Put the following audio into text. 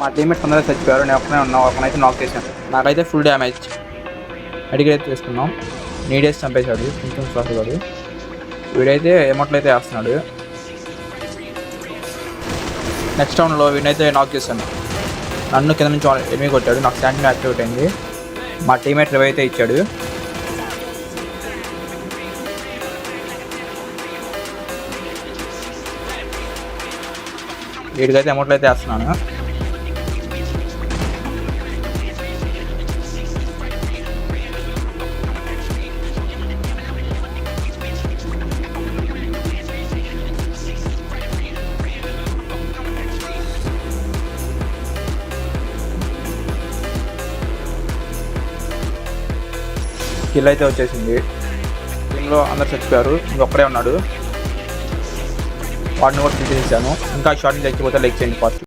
మా టీమేట్స్ అందరూ చచ్చిపోయారు. నేను ఒక్కనే ఉన్నా. ఒకనైతే నాక్ చేశాను. నాకైతే ఫుల్ డ్యామేజ్. అడిగి అయితే తీసుకున్నాం. నీడేసి చంపేశాడు కొంచెం శ్వాస కాదు. వీడైతే ఎమౌంట్లు అయితే వేస్తున్నాడు. నెక్స్ట్ రౌండ్లో వీడైతే నాక్ చేశాను. నన్ను కింద నుంచి ఎనిమి కొట్టాడు. నాకు స్టాండింగ్ యాక్టివేట్ అయింది. మా టీమేట్ రివైవ్ అయితే ఇచ్చాడు. వీడికైతే అమౌంట్లు అయితే వేస్తున్నాను. కిల్ అయితే వచ్చేసింది. టీంలో అందరు చచ్చిపోయారు. ఇంకొక్కడే ఉన్నాడు. వాడిని కూడా కిల్ చేసేసాను. ఇంకా షార్ట్ని లేకపోతే లైక్ చేయండి ఫాస్ట్.